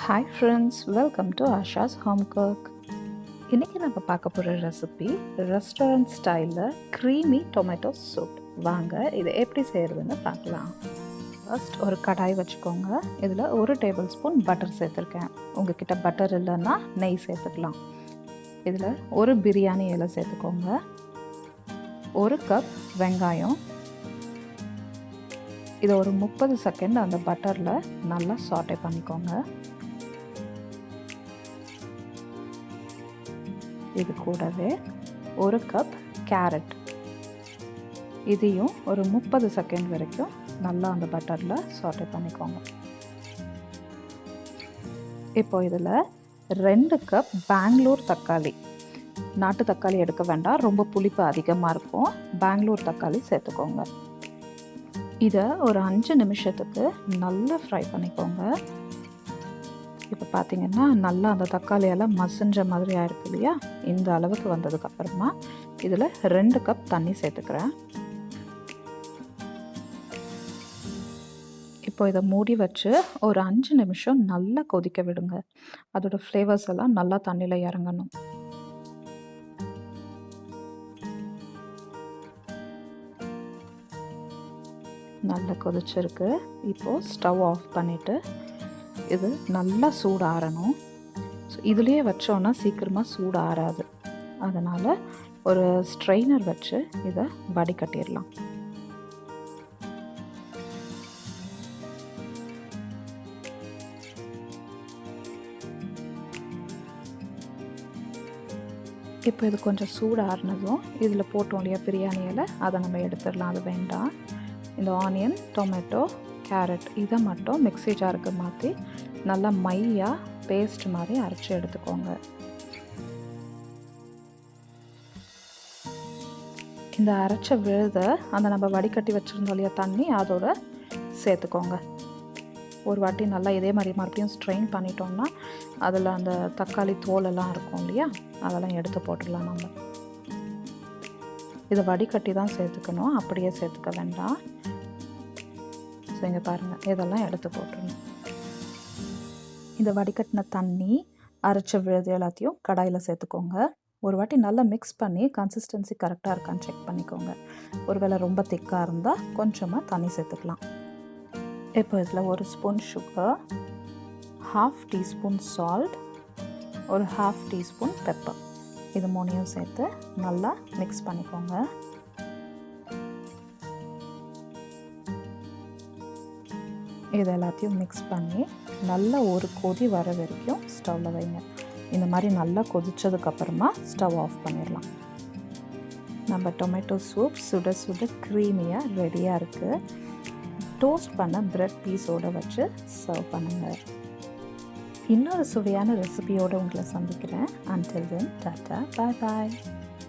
Hi friends, welcome to Ashas Home Cook. இன்னைக்கு நம்ம பார்க்க போகிற ரெசிபி ரெஸ்டாரண்ட் ஸ்டைலில் க்ரீமி டொமேட்டோ சூப். வாங்க இதை எப்படி செய்கிறதுன்னு பார்க்கலாம். ஃபர்ஸ்ட் ஒரு கடாய் வச்சுக்கோங்க. இதில் 1 டேபிள் ஸ்பூன் பட்டர் சேர்த்துருக்கேன். உங்ககிட்ட பட்டர் இல்லைன்னா நெய் சேர்த்துக்கலாம். இதில் 1 பிரியாணி இலை சேர்த்துக்கோங்க. 1 கப் வெங்காயம். இதை ஒரு 30 செகண்ட் அந்த பட்டரில் நல்லா சாட்டே பண்ணிக்கோங்க. இது கூடவே 1 கப் கேரட், இதையும் ஒரு 30 செகண்ட் வரைக்கும் நல்லா அந்த பட்டரில் சாட்டே பண்ணிக்கோங்க. இப்போ இதில் 2 கப் பெங்களூர் தக்காளி, நாட்டு தக்காளி எடுக்க வேண்டாம், ரொம்ப புளிப்பு அதிகமாக இருக்கும். பெங்களூர் தக்காளி சேர்த்துக்கோங்க. இதை ஒரு 5 நிமிஷத்துக்கு நல்லா ஃப்ரை பண்ணிக்கோங்க. இப்போ பார்த்தீங்கன்னா நல்லா அந்த தக்காளியெல்லாம் மசிஞ்ச மாதிரி ஆயிருக்கு இல்லையா? இந்த அளவுக்கு வந்ததுக்கப்புறமா இதில் 2 கப் தண்ணி சேர்த்துக்கிறேன். இப்போ இதை மூடி வச்சு ஒரு 5 நிமிஷம் நல்லா கொதிக்க விடுங்க. அதோட ஃப்ளேவர்ஸ் எல்லாம் நல்லா தண்ணியில் இறங்கணும். நல்லா கொதிச்சிருக்கு. இப்போது ஸ்டவ் ஆஃப் பண்ணிவிட்டு இது நல்லா சூடு ஆறணும். ஸோ இதுலேயே வச்சோன்னா சீக்கிரமாக சூடு ஆறாது. அதனால் ஒரு ஸ்ட்ரெயினர் வச்சு இதை வடிகட்டிடலாம். இப்போ இது கொஞ்சம் சூடு ஆறினதும் இதில் போட்டோம் இல்லையா பிரியாணி இலை, அதை நம்ம எடுத்துடலாம். அது வேண்டாம். இந்த ஆனியன், டொமேட்டோ, கேரட் இதை மட்டும் மிக்ஸி ஜாருக்கு மாற்றி நல்லா மையாக பேஸ்ட் மாதிரி அரைச்சி எடுத்துக்கோங்க. இந்த அரைச்ச விழுதை அந்த நம்ம வடிகட்டி வச்சுருந்தோம் இல்லையா தண்ணி, அதோட சேர்த்துக்கோங்க. ஒரு வாட்டி நல்லா இதே மாதிரி மறுபடியும் ஸ்ட்ரெயின் பண்ணிட்டோம்னா அதில் அந்த தக்காளி தோலெல்லாம் இருக்கும் இல்லையா, அதெல்லாம் எடுத்து போட்டுடலாம். நம்ம இதை வடிகட்டி தான் சேர்த்துக்கணும், அப்படியே சேர்த்துக்க வேண்டாம். ஸோ இங்கே பாருங்கள், இதெல்லாம் எடுத்து போட்டுருணும். இந்த வடிகட்டின தண்ணி, அரைச்ச விழுது எல்லாத்தையும் கடாயில் சேர்த்துக்கோங்க. ஒரு வாட்டி நல்லா மிக்ஸ் பண்ணி கன்சிஸ்டன்சி கரெக்டாக இருக்கான்னு செக் பண்ணிக்கோங்க. ஒருவேளை ரொம்ப திக்காக இருந்தால் கொஞ்சமாக தண்ணி சேர்த்துக்கலாம். இப்போ இதில் 1 ஸ்பூன் சுகர், 1/2 டீஸ்பூன் சால்ட், ஒரு 1/2 டீஸ்பூன் பெப்பர், இது 3ஐயும் சேர்த்து நல்லா மிக்ஸ் பண்ணிக்கோங்க. இது எல்லாத்தையும் மிக்ஸ் பண்ணி நல்லா ஒரு கொதி வர வரைக்கும் ஸ்டவ்வில் வைங்க. இந்த மாதிரி நல்லா கொதித்ததுக்கப்புறமா ஸ்டவ் ஆஃப் பண்ணிடலாம். நம்ம டொமேட்டோ சூப் சுட சுட க்ரீமியாக ரெடியாக இருக்குது. டோஸ்ட் பண்ண பிரெட் பீஸோடு வச்சு சர்வ் பண்ணுங்கள். இன்னொரு சுவையான ரெசிபியோடு உங்களை சந்திக்கிறேன். Until then, டாட்டா, பாய் பாய்.